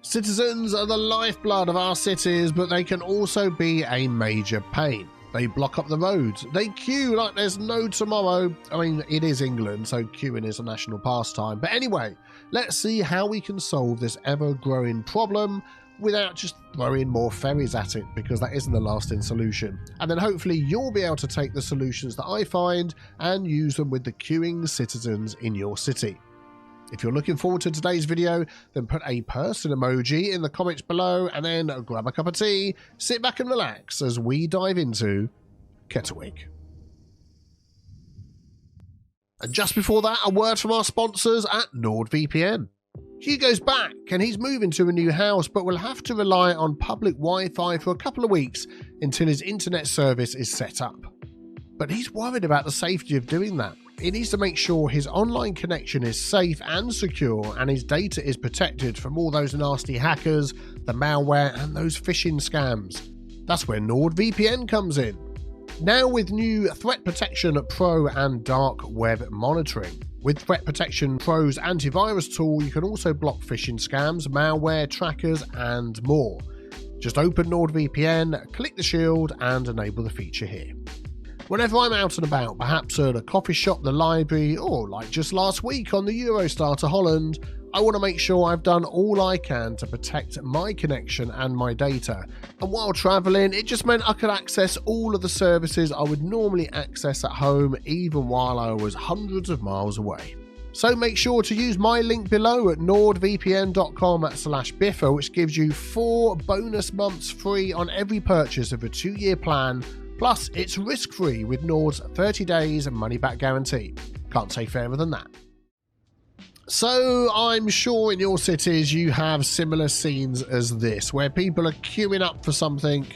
Citizens are the lifeblood of our cities, but they can also be a major pain. They block up the roads. They queue like there's no tomorrow. I mean, it is England, so queuing is a national pastime. But anyway, let's see how we can solve this ever-growing problem without just throwing more ferries at it, because that isn't the lasting solution. And then hopefully you'll be able to take the solutions that I find and use them with the queuing citizens in your city. If you're looking forward to today's video, then put a person emoji in the comments below and then grab a cup of tea, sit back and relax as we dive into Kettlewick. And just before that, a word from our sponsors at NordVPN. Hugo's back and he's moving to a new house, but will have to rely on public Wi-Fi for a couple of weeks until his internet service is set up. But he's worried about the safety of doing that. He needs to make sure his online connection is safe and secure and his data is protected from all those nasty hackers, the malware and those phishing scams. That's where NordVPN comes in. Now with new Threat Protection Pro and Dark Web Monitoring. With Threat Protection Pro's antivirus tool, you can also block phishing scams, malware, trackers and more. Just open NordVPN, click the shield and enable the feature here. Whenever I'm out and about, perhaps at a coffee shop, the library, or like just last week on the Eurostar to Holland, I want to make sure I've done all I can to protect my connection and my data. And while travelling, it just meant I could access all of the services I would normally access at home, even while I was hundreds of miles away. So make sure to use my link below at nordvpn.com/Biffa, which gives you 4 bonus months free on every purchase of a 2-year plan. Plus, it's risk-free with Nord's 30 days money-back guarantee. Can't say fairer than that. So, I'm sure in your cities you have similar scenes as this, where people are queuing up for something,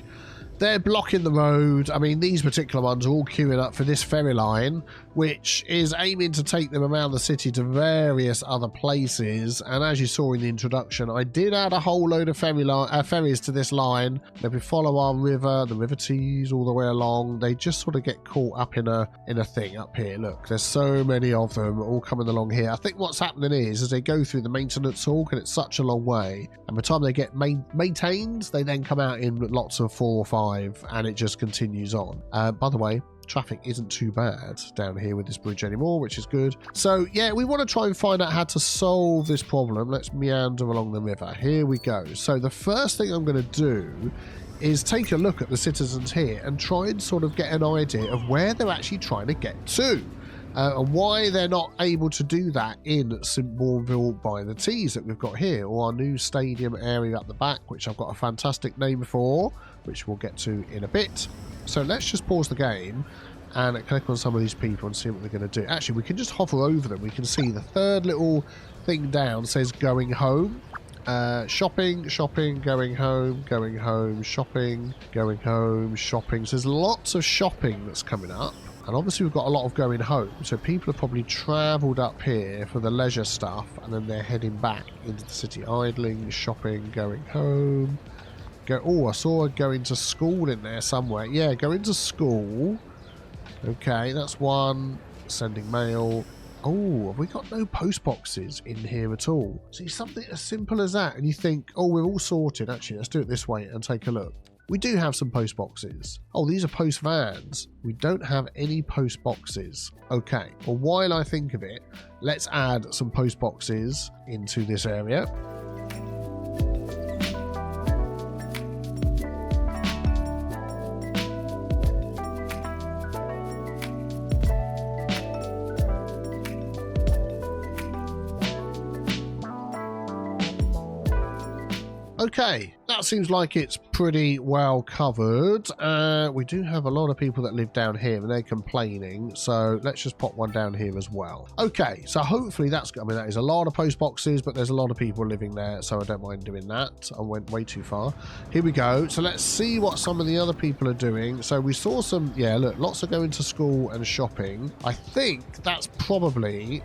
they're blocking the road. I mean, these particular ones are all queuing up for this ferry line, which is aiming to take them around the city to various other places. And as you saw in the introduction, I did add a whole load of ferries to this line. If we follow our river, the River Tees all the way along, they just sort of get caught up in a thing up here. Look, there's so many of them all coming along here. I think what's happening is, as they go through the maintenance hall, and it's such a long way, and by the time they get maintained, they then come out in lots of 4 or 5, and it just continues on. By the way, traffic isn't too bad down here with this bridge anymore, which is good. So yeah, we want to try and find out how to solve this problem. Let's meander along the river. Here we go. So the first thing I'm going to do is take a look at the citizens here and try and sort of get an idea of where they're actually trying to get to. And why they're not able to do that in St Bourneville by the Tees that we've got here, or our new stadium area at the back, which I've got a fantastic name for, which we'll get to in a bit. So let's just pause the game and click on some of these people and see what they're going to do. Actually, we can just hover over them. We can see the third little thing down says going home. Shopping, shopping, going home, shopping, going home, shopping. So there's lots of shopping that's coming up. And obviously we've got a lot of going home, so people have probably travelled up here for the leisure stuff, and then they're heading back into the city, idling, shopping, going home. Oh, I saw going to school in there somewhere. Yeah, going to school. Okay, that's one. Sending mail. Oh, have we got no post boxes in here at all? See, something as simple as that, and you think, oh, we're all sorted. Actually, let's do it this way and take a look. We do have some post boxes. Oh, these are post vans. We don't have any post boxes. Okay, well, while I think of it, let's add some post boxes into this area. Okay, that seems like it's pretty well covered. We do have a lot of people that live down here and they're complaining, so let's just pop one down here as well. Okay, so hopefully that's good. I mean, that is a lot of post boxes, but there's a lot of people living there, so I don't mind doing that. I went way too far. Here we go. So let's see what some of the other people are doing. So we saw some, yeah, look, lots of going to school and shopping. I think that's probably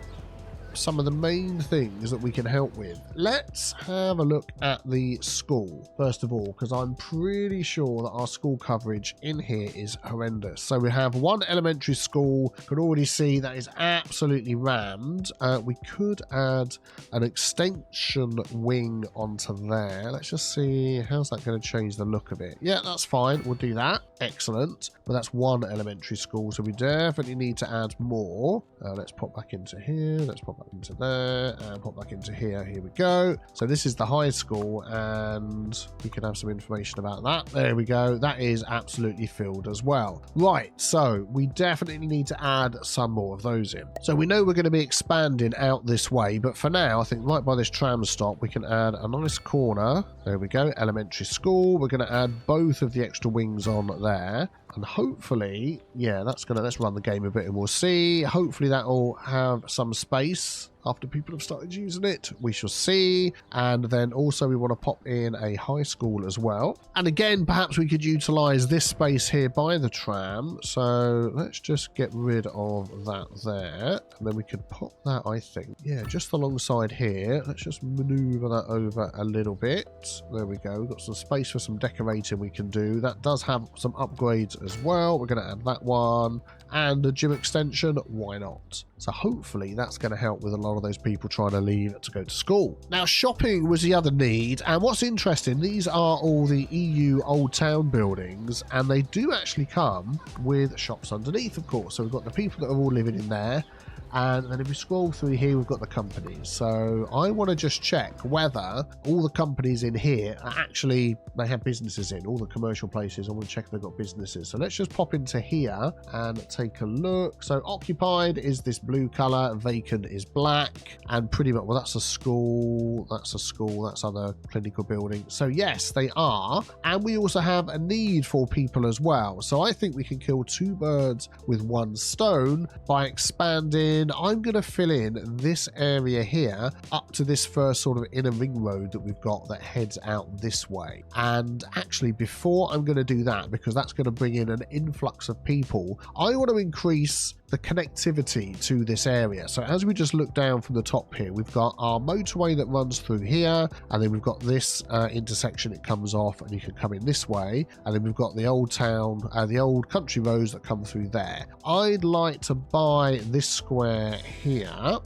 some of the main things that we can help with. Let's have a look at the school, first of all, because I'm pretty sure that our school coverage in here is horrendous. So we have one elementary school. You can already see that is absolutely rammed. We could add an extension wing onto there. Let's just see, how's that going to change the look of it? Yeah, that's fine. We'll do that. Excellent. But that's one elementary school, so we definitely need to add more. Let's pop back into here. Let's pop back into there and pop back into here. Here we go. So this is the high school, and we can have some information about that. There we go. That is absolutely filled as well. Right, so we definitely need to add some more of those in. So we know we're going to be expanding out this way, but for now, I think right by this tram stop, we can add a nice corner. There we go. Elementary school. We're going to add both of the extra wings on there. And hopefully, yeah, let's run the game a bit and we'll see. Hopefully that will have some space after people have started using it. We shall see. And then also we want to pop in a high school as well. And again, perhaps we could utilize this space here by the tram. So let's just get rid of that there. And then we could pop that, I think, yeah, just alongside here. Let's just maneuver that over a little bit. There we go. We've got some space for some decorating we can do. That does have some upgrades as well. We're going to add that one. And a gym extension, why not? So hopefully that's going to help with a lot of those people trying to leave to go to school. Now, shopping was the other need, and what's interesting, these are all the EU Old Town buildings, and they do actually come with shops underneath, of course. So we've got the people that are all living in there, and then if we scroll through here, we've got the companies. So I want to just check whether all the companies in here are actually, they have businesses in, all the commercial places. I want to check if they've got businesses. So let's just pop into here and take a look. So occupied is this blue color, vacant is black, and pretty much, well, that's a school, that's other clinical building. So yes, they are. And we also have a need for people as well. So I think we can kill two birds with one stone by expanding. I'm going to fill in this area here up to this first sort of inner ring road that we've got that heads out this way. And actually, before I'm going to do that, because that's going to bring in an influx of people, I want to increase the connectivity to this area. So as we just look down from the top here, we've got our motorway that runs through here, and then we've got this intersection. It comes off and you can come in this way, and then we've got the old town, the old country roads that come through there. I'd like to buy this square here.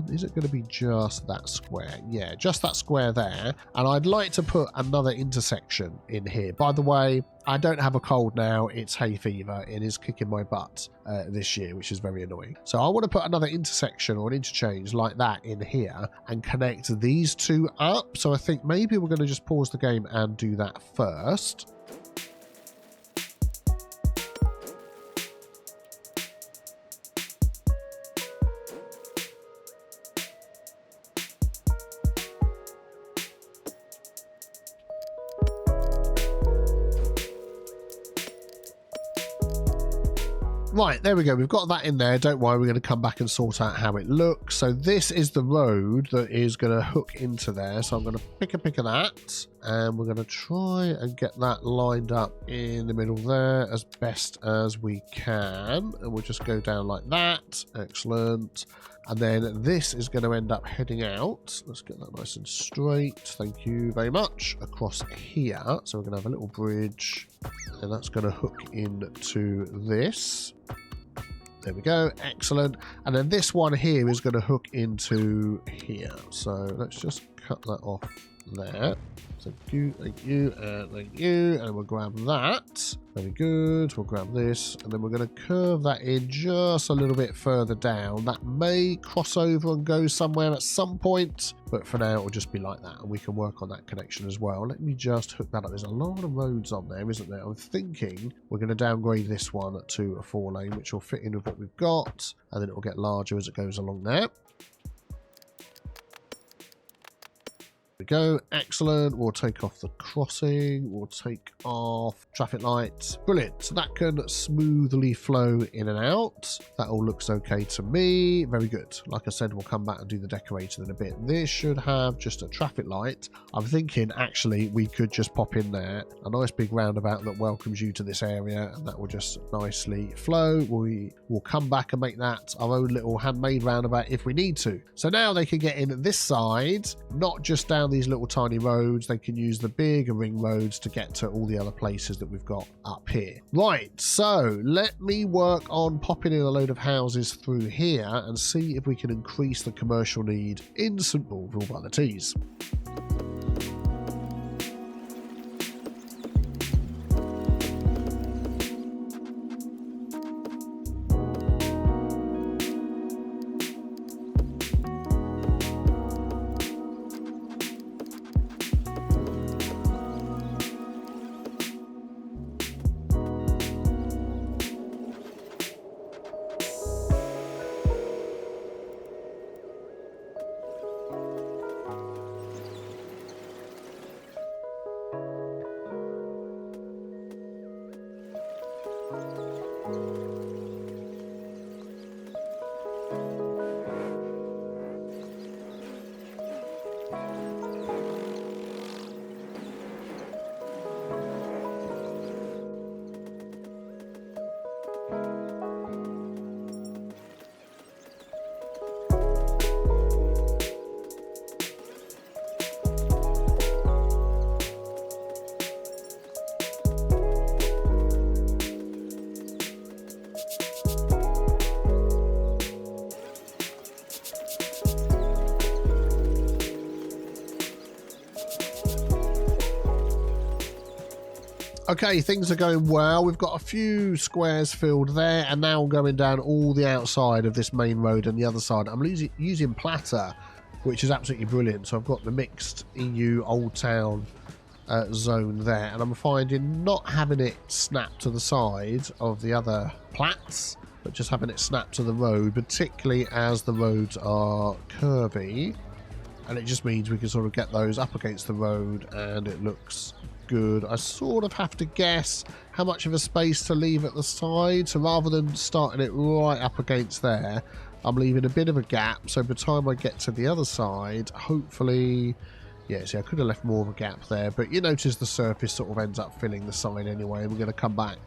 Is it going to be just that square? Yeah, just that square there. And I'd like to put another intersection in here. By the way, I don't have a cold now. It's hay fever. It is kicking my butt this year, which is very annoying. So I want to put another intersection or an interchange like that in here and connect these two up. So I think maybe we're going to just pause the game and do that first. Right, there we go. We've got that in there. Don't worry, we're going to come back and sort out how it looks. So this is the road that is going to hook into there. So I'm going to pick a pick of that, and we're going to try and get that lined up in the middle there as best as we can. And we'll just go down like that. Excellent. And then this is going to end up heading out. Let's get that nice and straight. Thank you very much. Across here. So we're going to have a little bridge, and that's going to hook into this. There we go. Excellent. And then this one here is going to hook into here. So let's just cut that off there. Thank you, thank you, and thank you. And we'll grab that. Very good. We'll grab this, and then we're going to curve that in just a little bit further down. That may cross over and go somewhere at some point, but for now it will just be like that, and we can work on that connection as well. Let me just hook that up. There's a lot of roads on there, isn't there? I'm thinking we're going to downgrade this one to a 4-lane, which will fit in with what we've got, and then it will get larger as it goes along there. we go. Excellent. We'll take off the crossing. We'll take off traffic lights. Brilliant. So that can smoothly flow in and out. That all looks okay to me. Very good. Like I said, we'll come back and do the decorating in a bit. This should have just a traffic light. I'm thinking actually we could just pop in there a nice big roundabout that welcomes you to this area, and that will just nicely flow. We will come back and make that our own little handmade roundabout if we need to. So now they can get in this side, not just down these little tiny roads. They can use the big ring roads to get to all the other places that we've got up here. Right, so let me work on popping in a load of houses through here and see if we can increase the commercial need in St Paulville by the Tees. Okay, things are going well. We've got a few squares filled there, and now going down all the outside of this main road and the other side. I'm using platter, which is absolutely brilliant. So I've got the mixed EU Old Town zone there, and I'm finding not having it snapped to the side of the other plats, but just having it snapped to the road, particularly as the roads are curvy, and it just means we can sort of get those up against the road and it looks good. I sort of have to guess how much of a space to leave at the side, so rather than starting it right up against there, I'm leaving a bit of a gap, so by the time I get to the other side, hopefully, yeah, see, I could have left more of a gap there, but you notice the surface sort of ends up filling the side anyway, and we're going to come back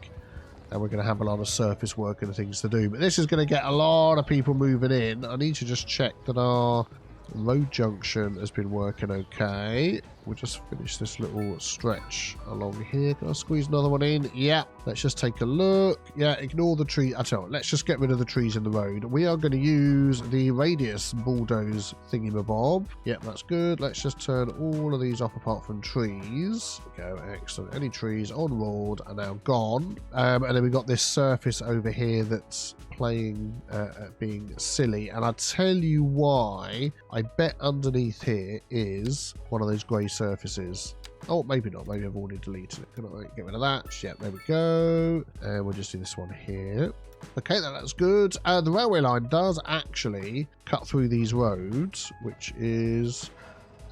and we're going to have a lot of surface work and things to do, but this is going to get a lot of people moving in. I need to just check that our road junction has been working okay. We'll just finish this little stretch along here. Can I squeeze another one in? Yeah. Let's just take a look. Yeah, ignore the tree. I tell you what, let's just get rid of the trees in the road. We are going to use the radius bulldoze thingy-mabob. Yep, that's good. Let's just turn all of these off apart from trees. There we go, excellent. Any trees on road are now gone. And then we've got this surface over here that's playing being silly, and I'll tell you why. I bet underneath here is one of those grey surfaces. Oh, maybe not. Maybe I've already deleted it. Can I get rid of that? Yep, there we go. And we'll just do this one here. Okay, that's good. The railway line does actually cut through these roads, which is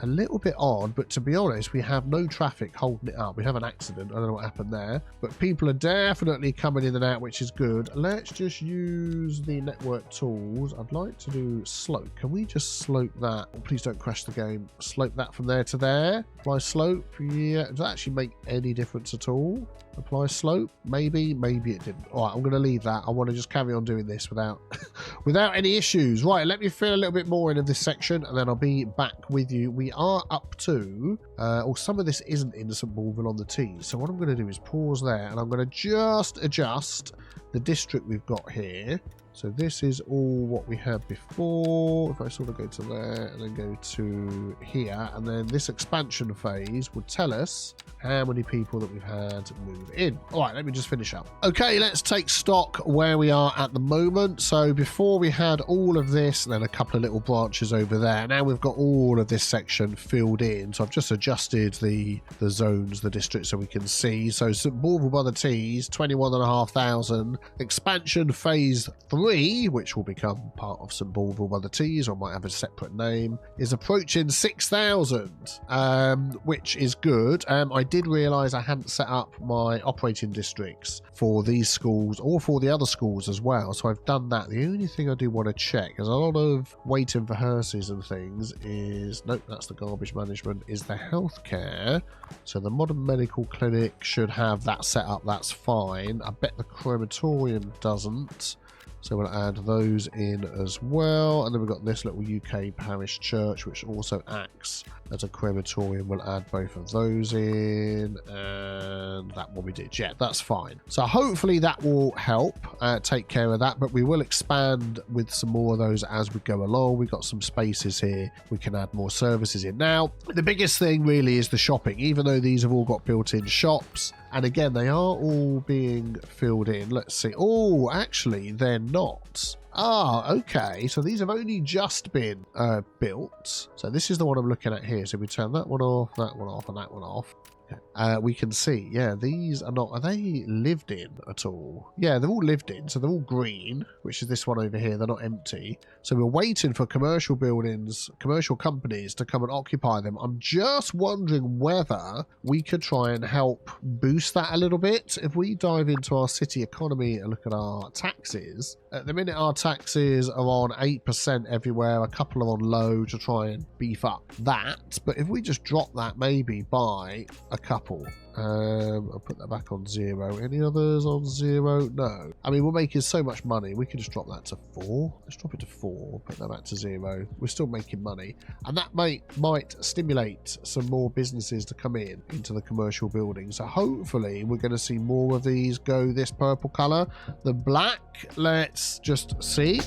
a little bit odd, but to be honest, we have no traffic holding it up. We have an accident. I don't know what happened there, but people are definitely coming in and out, which is good. Let's just use the network tools. I'd like to do slope. Can we just slope that? Oh, please don't crash the game. Slope that from there to there. Apply slope. Yeah, does that actually make any difference at all? Apply slope. Maybe it didn't. All right, I'm going to leave that. I want to just carry on doing this without without any issues. Right, let me fill a little bit more into this section, and then I'll be back with you. We are up to, or some of this isn't in St Paulville on the Tees. So what I'm going to do is pause there, and I'm going to just adjust the district we've got here. So this is all what we had before. If I sort of go to there and then go to here, and then this expansion phase would tell us how many people that we've had move in. All right, let me just finish up. Okay, let's take stock where we are at the moment. So before we had all of this, and then a couple of little branches over there. Now we've got all of this section filled in. So I've just adjusted the zones, the districts, so we can see. So St Paulville by the Tees, 21,500. Expansion Phase 3, which will become part of St Ballville by the Tees, or might have a separate name, is approaching 6,000, which is good. I did realise I hadn't set up my operating districts for these schools or for the other schools as well, so I've done that. The only thing I do want to check, there's a lot of waiting for hearses and things, is, nope, that's the garbage management, is the healthcare. So the modern medical clinic should have that set up, that's fine. I bet the crematorium doesn't. So we'll add those in as well. And then we've got this little UK parish church, which also acts as a crematorium. We'll add both of those in. And that one we did. Yeah, that's fine. So hopefully that will help take care of that. But we will expand with some more of those as we go along. We've got some spaces here. We can add more services in. Now, the biggest thing really is the shopping. Even though these have all got built-in shops, and again, they are all being filled in. Let's see. Oh, actually, they're not. Ah, okay. So these have only just been built. So this is the one I'm looking at here. So we turn that one off, and that one off. We can see, yeah, these are not, are they lived in at all? Yeah, they're all lived in, so they're all green, which is this one over here. They're not empty. So we're waiting for commercial buildings, commercial companies to come and occupy them. I'm just wondering whether we could try and help boost that a little bit. If we dive into our city economy and look at our taxes, at the minute our taxes are on 8% everywhere, a couple are on low to try and beef up that. But if we just drop that maybe by a couple, I'll put that back on 0. Any others on 0? No. I mean, we're making so much money. We can just drop that to 4. Let's drop it to 4. Put that back to 0. We're still making money. And that might stimulate some more businesses to come into the commercial building. So hopefully we're going to see more of these go this purple colour. The black, let's just see.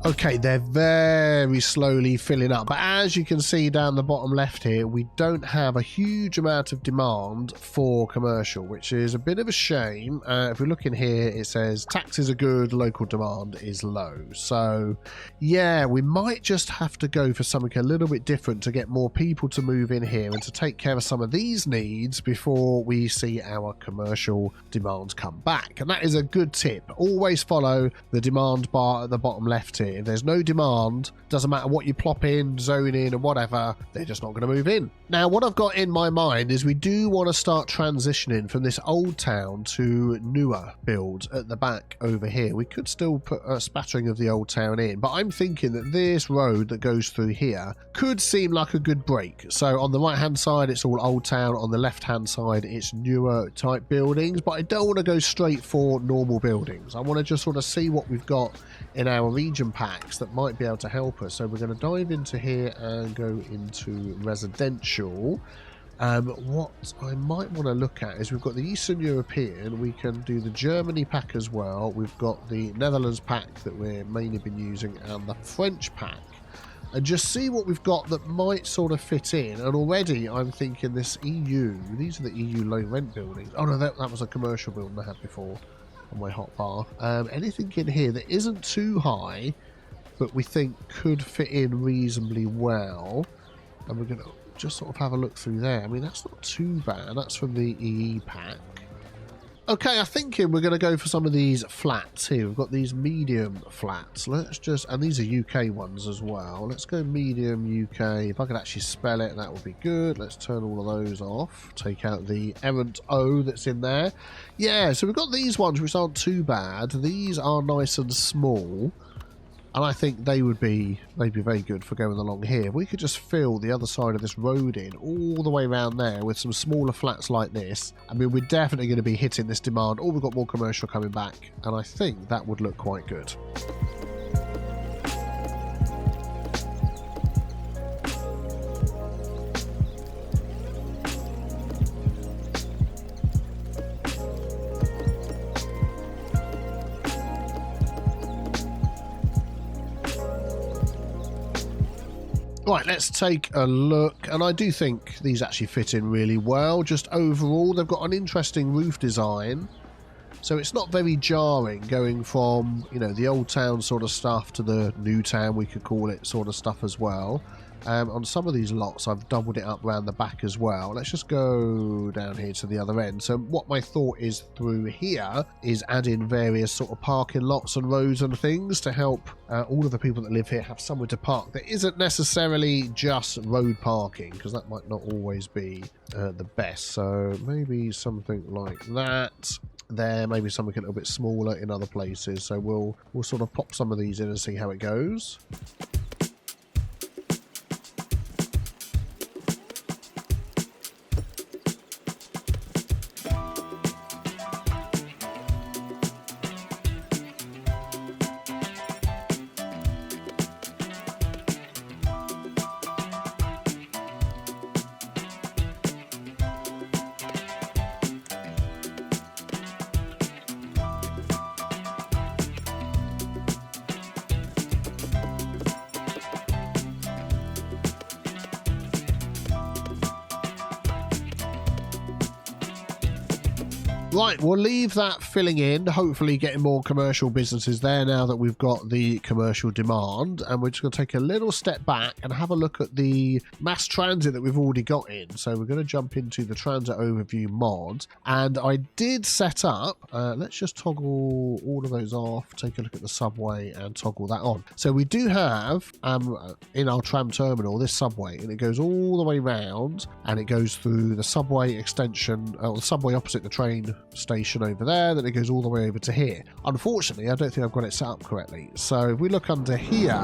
Okay, they're very slowly filling up, but as you can see down the bottom left here, we don't have a huge amount of demand for commercial, which is a bit of a shame. If we look in here, it says taxes are good, local demand is low. So yeah, we might just have to go for something a little bit different to get more people to move in here and to take care of some of these needs before we see our commercial demand come back. And that is a good tip. Always follow the demand bar at the bottom left here. If there's no demand, doesn't matter what you plop in, zone in, or whatever, they're just not going to move in. Now, what I've got in my mind is we do want to start transitioning from this old town to newer builds at the back over here. We could still put a spattering of the old town in, but I'm thinking that this road that goes through here could seem like a good break. So on the right-hand side, it's all old town. On the left-hand side, it's newer type buildings, but I don't want to go straight for normal buildings. I want to just sort of see what we've got in our region packs that might be able to help us. So we're going to dive into here and go into residential. What I might want to look at is we've got the Eastern European, we can do the Germany pack as well, we've got the Netherlands pack that we've mainly been using, and the French pack, and just see what we've got that might sort of fit in. And already I'm thinking this EU, these are the EU low rent buildings. Oh no, that was a commercial building I had before on my hotbar. Anything in here that isn't too high but we think could fit in reasonably well, and we're going to just sort of have a look through there. I mean, that's not too bad. That's from the EE pack. Okay, I'm thinking we're going to go for some of these flats here. We've got these medium flats. Let's just, and these are UK ones as well. Let's go medium UK. If I could actually spell it, that would be good. Let's turn all of those off. Take out the errant O that's in there. Yeah, so we've got these ones which aren't too bad. These are nice and small, and I think they'd be very good for going along here. We could just fill the other side of this road in all the way around there with some smaller flats like this. I mean, we're definitely going to be hitting this demand, or we've got more commercial coming back, and I think that would look quite good. Right, let's take a look, and I do think these actually fit in really well. Just overall, they've got an interesting roof design, so it's not very jarring going from, you know, the old town sort of stuff to the new town, we could call it, sort of stuff as well. On some of these lots, I've doubled it up around the back as well. Let's just go down here to the other end. So what my thought is through here is add in various sort of parking lots and roads and things to help all of the people that live here have somewhere to park that isn't necessarily just road parking, because that might not always be the best. So maybe something like that there, maybe something a little bit smaller in other places. So we'll sort of pop some of these in and see how it goes. Right, we'll leave that filling in, hopefully getting more commercial businesses there now that we've got the commercial demand. And we're just going to take a little step back and have a look at the mass transit that we've already got in. So we're going to jump into the transit overview mod. And I did set up, let's just toggle all of those off, take a look at the subway and toggle that on. So we do have in our tram terminal this subway, and it goes all the way round and it goes through the subway extension, or the subway opposite the train station over there, then it goes all the way over to here. Unfortunately, I don't think I've got it set up correctly. So if we look under here,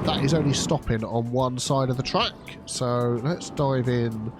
that is only stopping on one side of the track. So let's dive in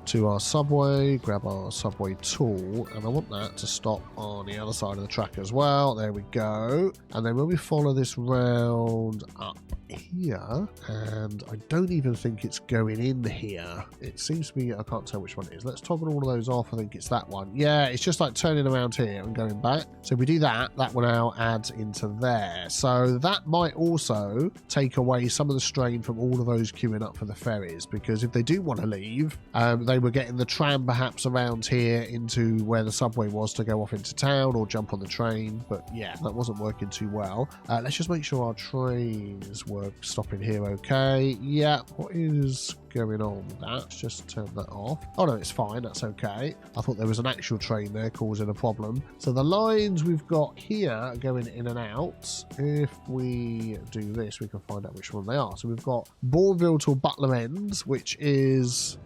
to our subway, grab our subway tool, and I want that to stop on the other side of the track as well. There we go. And then when we follow this round up here, and I don't even think it's going in here. It seems to be, I can't tell which one it is. Let's toggle all of those off. I think it's that one. Yeah, it's just like turning around here and going back. So if we do that, that will now add into there. So that might also take away some of the strain from all of those queuing up for the ferries, because if they do want to leave, they were getting the tram perhaps around here into where the subway was to go off into town or jump on the train. But yeah, that wasn't working too well. Let's just make sure our trains were stopping here okay. Yeah, what is going on with that? Let's just turn that off. Oh no, it's fine, that's okay. I thought there was an actual train there causing a problem. So the lines we've got here going in and out, if we do this we can find out which one they are. So we've got Bourneville to Butler End, which is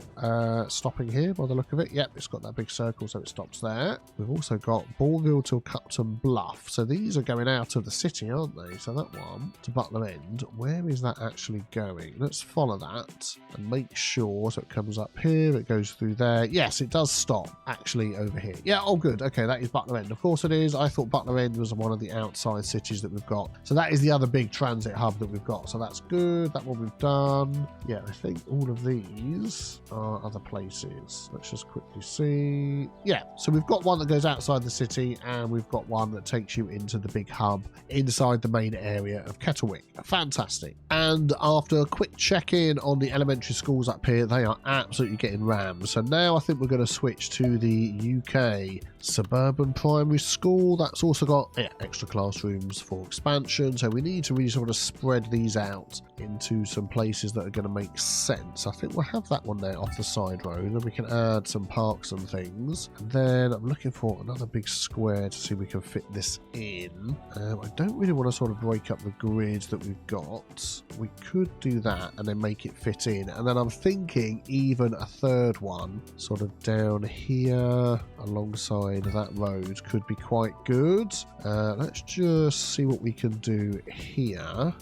stopping here by the look of it. Yep, it's got that big circle, so it stops there. We've also got Bourneville to Cupton Bluff, so these are going out of the city, aren't they? So that one to Butler End, where is that actually going? Let's follow that and make sure. So it comes up here, it goes through there. Yes, it does stop actually over here. Yeah, oh good. Okay, that is Butler End. Of course it is. I thought Butler End was one of the outside cities that we've got. So that is the other big transit hub that we've got. So that's good. That one we've done. Yeah, I think all of these are other places. Let's just quickly see. Yeah, so we've got one that goes outside the city, and we've got one that takes you into the big hub inside the main area of Kettlewick. Fantastic. And after a quick check-in on the elementary schools up here, they are absolutely getting rammed. So now I think we're going to switch to the UK suburban primary school. That's also got extra classrooms for expansion. So we need to really sort of spread these out into some places that are going to make sense. I think we'll have that one there off the side road, and we can add some parks and things. And then I'm looking for another big square to see if we can fit this in. I don't really want to sort of break up the grid that we've got. We could do that and then make it fit in. And then I'm thinking even a third one sort of down here alongside that road could be quite good. Let's just see what we can do here.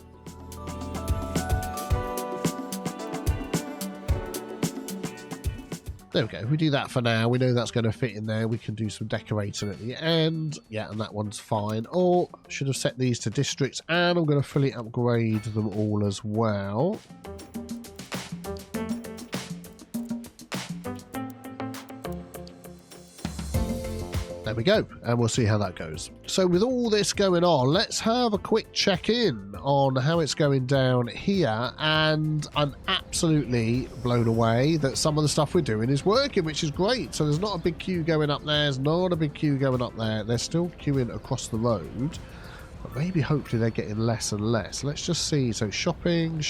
There we go. If we do that for now, we know that's going to fit in there. We can do some decorating at the end. Yeah, and that one's fine. Oh, should have set these to districts, and I'm going to fully upgrade them all as well. There we go, and we'll see how that goes. So with all this going on, let's have a quick check-in on how it's going down here, and I'm absolutely blown away that some of the stuff we're doing is working, which is great. So there's not a big queue going up there, there's not a big queue going up there, they're still queuing across the road, but maybe hopefully they're getting less and less. Let's just see. So shopping,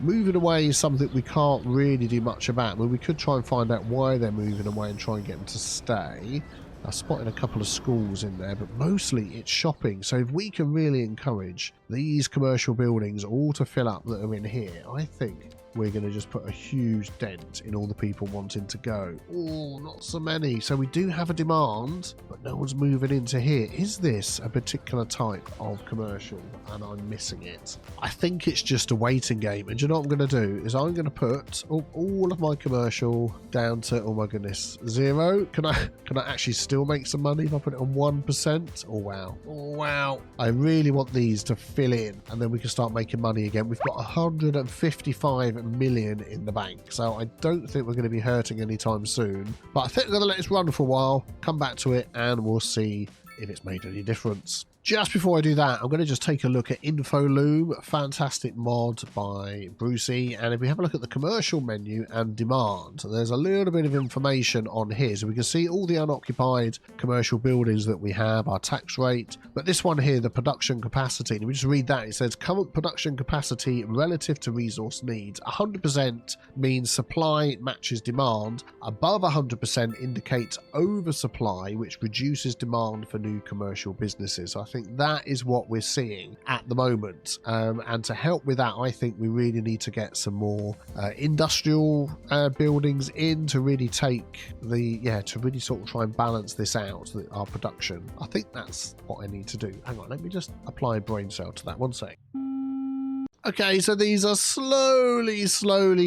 moving away is something we can't really do much about. I mean, we could try and find out why they're moving away and try and get them to stay. I spotted a couple of schools in there, but mostly it's shopping. So if we can really encourage these commercial buildings all to fill up that are in here, I think we're going to just put a huge dent in all the people wanting to go. Oh, not so many. So we do have a demand, but no one's moving into here. Is this a particular type of commercial and I'm missing it? I think it's just a waiting game. And do you know what I'm going to do? Is I'm going to put all of my commercial down to, oh my goodness, 0. Can I actually still make some money if I put it on 1%? Oh, wow. Oh, wow. I really want these to fill in and then we can start making money again. We've got 155 million in the bank, so I don't think we're going to be hurting anytime soon, but I think we're going to let this run for a while, come back to it, and we'll see if it's made any difference. Just before I do that, I'm going to just take a look at InfoLoom, fantastic mod by Brucey, and if we have a look at the commercial menu and demand, there's a little bit of information on here, so we can see all the unoccupied commercial buildings that we have, our tax rate, but this one here, the production capacity, and we just read that, it says current production capacity relative to resource needs, 100% means supply matches demand, above 100% indicates oversupply, which reduces demand for new commercial businesses. So I think that is what we're seeing at the moment, and to help with that I think we really need to get some more industrial buildings in to really take the to really sort of try and balance this out, our production. I think that's what I need to do. Hang on, let me just apply a brain cell to that. One sec. Okay, so these are slowly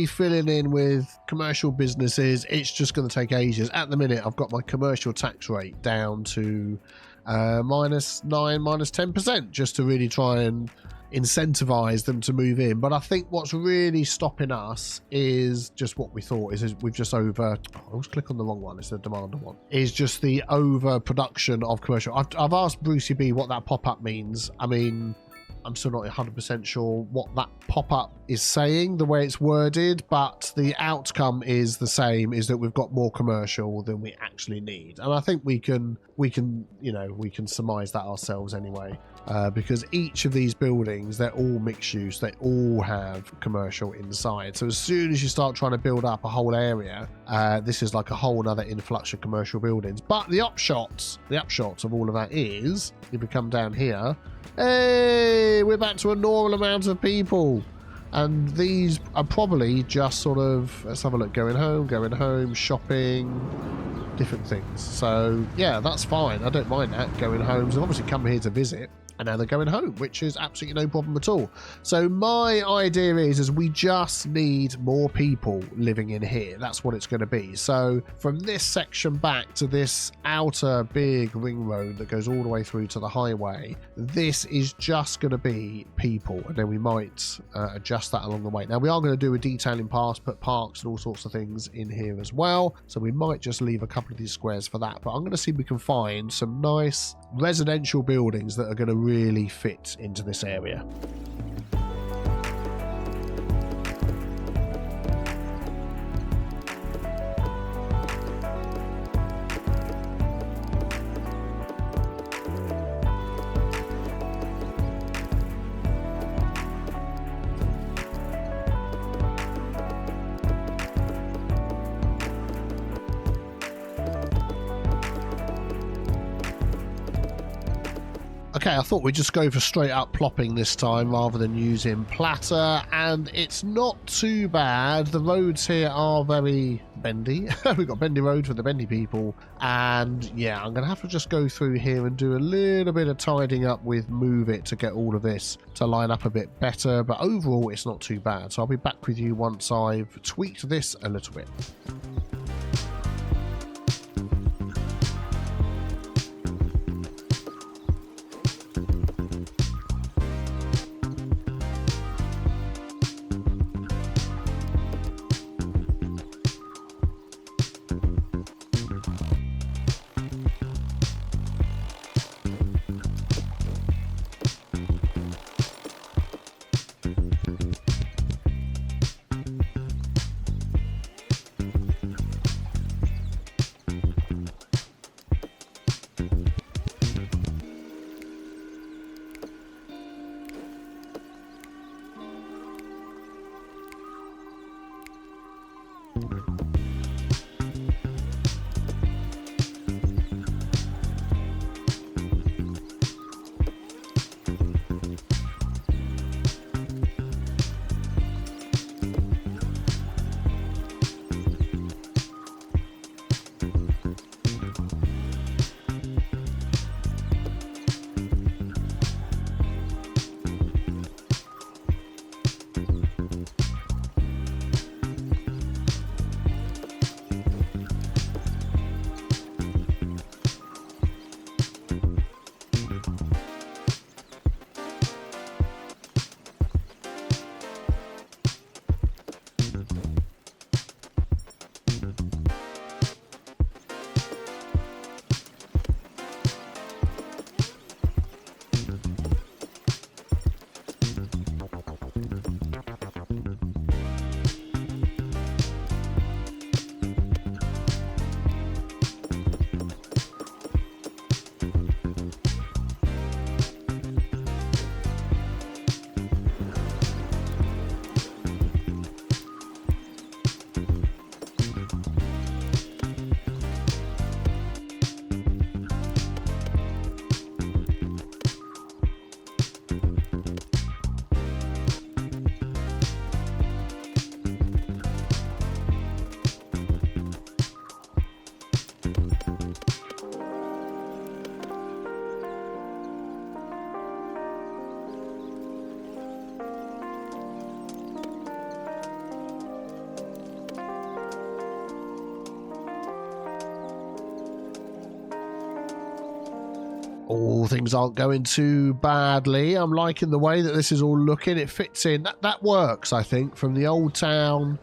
filling in with commercial businesses. It's just going to take ages. At the minute, I've got my commercial tax rate down to -9, -10%, just to really try and incentivize them to move in. But I think what's really stopping us is just what we thought is we've just over, I always click on the wrong one, it's the demander one, is just the overproduction of commercial. I've asked Brucey B what that pop-up means. I mean, I'm still not 100% sure what that pop-up is saying, the way it's worded, but the outcome is the same, is that we've got more commercial than we actually need. And I think we can surmise that ourselves anyway, because each of these buildings, they're all mixed use, they all have commercial inside. So as soon as you start trying to build up a whole area, this is like a whole other influx of commercial buildings. But the upshot of all of that is, if we come down here, hey, we're back to a normal amount of people. And these are probably just sort of, let's have a look, going home, shopping, different things. So yeah, that's fine. I don't mind that, going home. So they've obviously come here to visit, and now they're going home, which is absolutely no problem at all. So my idea is we just need more people living in here. That's what it's going to be. So from this section back to this outer big ring road that goes all the way through to the highway, this is just going to be people, and then we might adjust that along the way. Now we are going to do a detailing pass, put parks and all sorts of things in here as well, so we might just leave a couple of these squares for that. But I'm going to see if we can find some nice residential buildings that are going to really fit into this area. Okay, I thought we'd just go for straight up plopping this time rather than using platter, and it's not too bad. The roads here are very bendy. We've got bendy roads for the bendy people, and yeah, I'm going to have to just go through here and do a little bit of tidying up with Move It to get all of this to line up a bit better, but overall it's not too bad. So I'll be back with you once I've tweaked this a little bit. All things aren't going too badly. I'm liking the way that this is all looking. It fits in. That works, I think, from the old town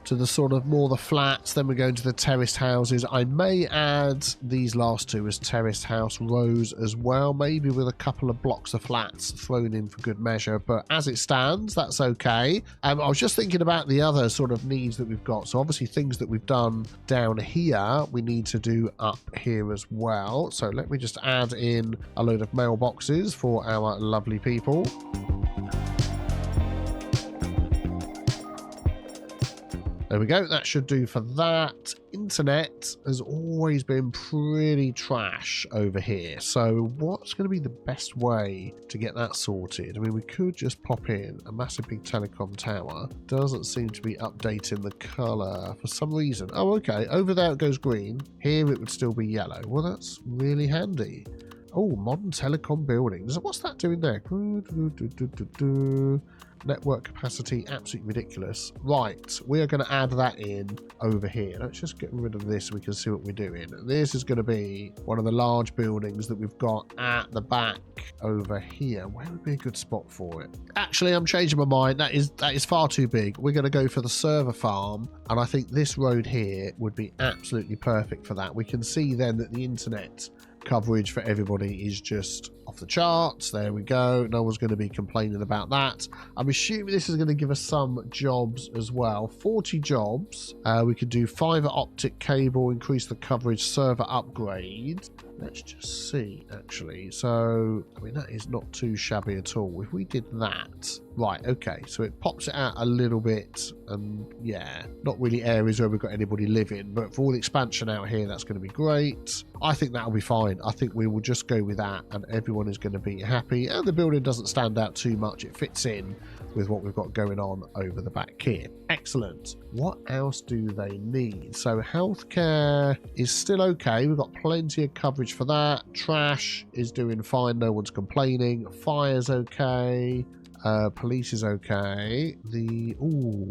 to the sort of more the flats. Then we're going to the terraced houses. I may add these last two as terraced house rows as well, maybe with a couple of blocks of flats thrown in for good measure. But as it stands, that's okay. I was just thinking about the other sort of needs that we've got. So obviously things that we've done down here, we need to do up here as well. So let me just add in a load of mailboxes for our lovely people. There we go. That should do for that. Internet has always been pretty trash over here. So what's going to be the best way to get that sorted? I mean, we could just pop in a massive big telecom tower. Doesn't seem to be updating the color for some reason. Oh, okay. Over there it goes green. Here it would still be yellow. Well, that's really handy. Oh, modern telecom buildings. What's that doing there? Network capacity, absolutely ridiculous. Right, we are going to add that in over here. Let's just get rid of this so we can see what we're doing. This is going to be one of the large buildings that we've got at the back over here. Where would be a good spot for it? Actually, I'm changing my mind. That is far too big. We're going to go for the server farm, and I think this road here would be absolutely perfect for that. We can see then that the internet coverage for everybody is just off the charts. There we go. No one's going to be complaining about that. I'm assuming this is going to give us some jobs as well. 40 jobs. We could do fiber optic cable, increase the coverage, server upgrade. Let's just see, actually. So, I mean, that is not too shabby at all. If we did that, right, okay. So it pops it out a little bit, and yeah, not really areas where we've got anybody living, but for all the expansion out here, that's going to be great. I think that'll be fine. I think we will just go with that, and everyone is going to be happy. And the building doesn't stand out too much. It fits in with what we've got going on over the back here. Excellent. What else do they need? So healthcare is still okay. We've got plenty of coverage for that. Trash is doing fine. No one's complaining. Fire's okay. Police is okay. The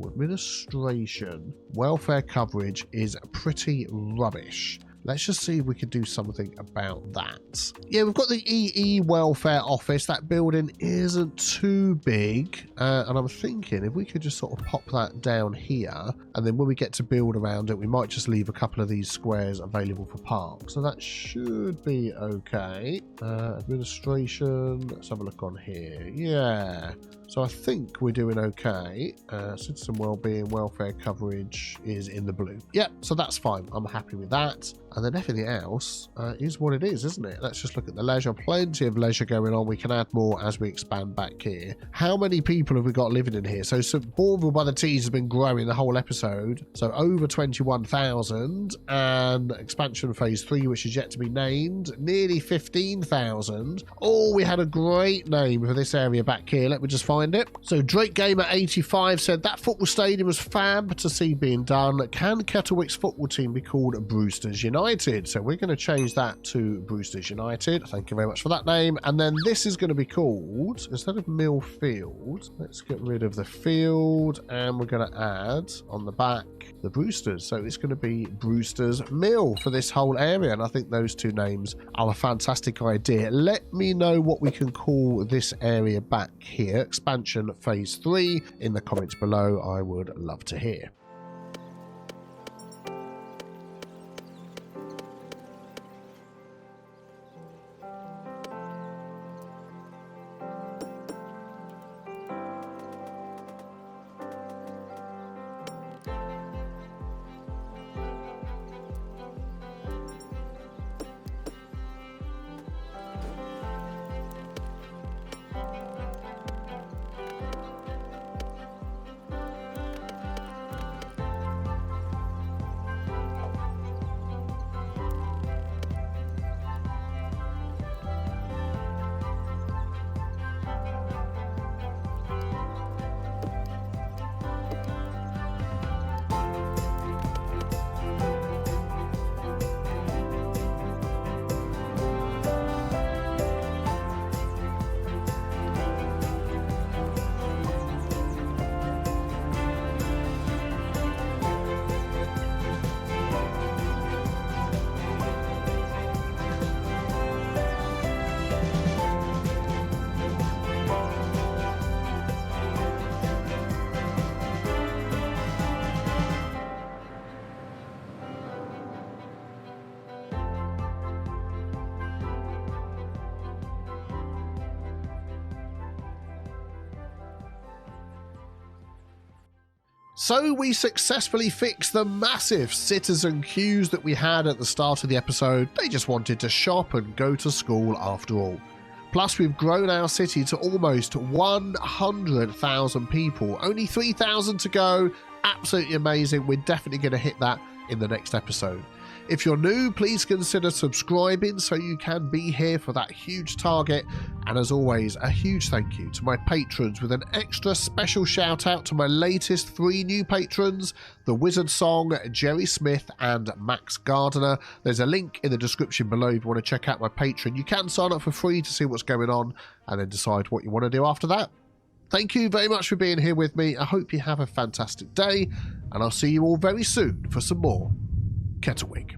administration welfare coverage is pretty rubbish. Let's just see if we can do something about that. Yeah, we've got the EE welfare office. That building isn't too big. And I'm thinking if we could just sort of pop that down here, and then when we get to build around it, we might just leave a couple of these squares available for parks. So that should be okay. Administration, let's have a look on here. Yeah. So I think we're doing okay. Citizen wellbeing, welfare coverage is in the blue. Yep, so that's fine. I'm happy with that. And then everything else is what it is, isn't it? Let's just look at the leisure. Plenty of leisure going on. We can add more as we expand back here. How many people have we got living in here? So St. Bourville by the Tees has been growing the whole episode. So over 21,000. And expansion phase 3, which is yet to be named, nearly 15,000. Oh, we had a great name for this area back here. Let me just find it. So Drake Gamer 85 said that football stadium was fab to see being done. Can Kettlewick's football team be called Brewsters United? So we're going to change that to Brewsters United. Thank you very much for that name. And then this is going to be called, instead of Mill Field, let's get rid of the field and we're going to add on the back the Brewsters. So it's going to be Brewsters Mill for this whole area. And I think those two names are a fantastic idea. Let me know what we can call this area back here. Expansion phase 3 in the comments below. I would love to hear. So we successfully fixed the massive citizen queues that we had at the start of the episode. They just wanted to shop and go to school after all. Plus, we've grown our city to almost 100,000 people. Only 3,000 to go. Absolutely amazing. We're definitely going to hit that in the next episode. If you're new, please consider subscribing so you can be here for that huge target. And as always, a huge thank you to my patrons with an extra special shout out to my latest 3 new patrons, The Wizard Song, Jerry Smith and Max Gardner. There's a link in the description below if you want to check out my Patreon. You can sign up for free to see what's going on and then decide what you want to do after that. Thank you very much for being here with me. I hope you have a fantastic day and I'll see you all very soon for some more Kettlewick.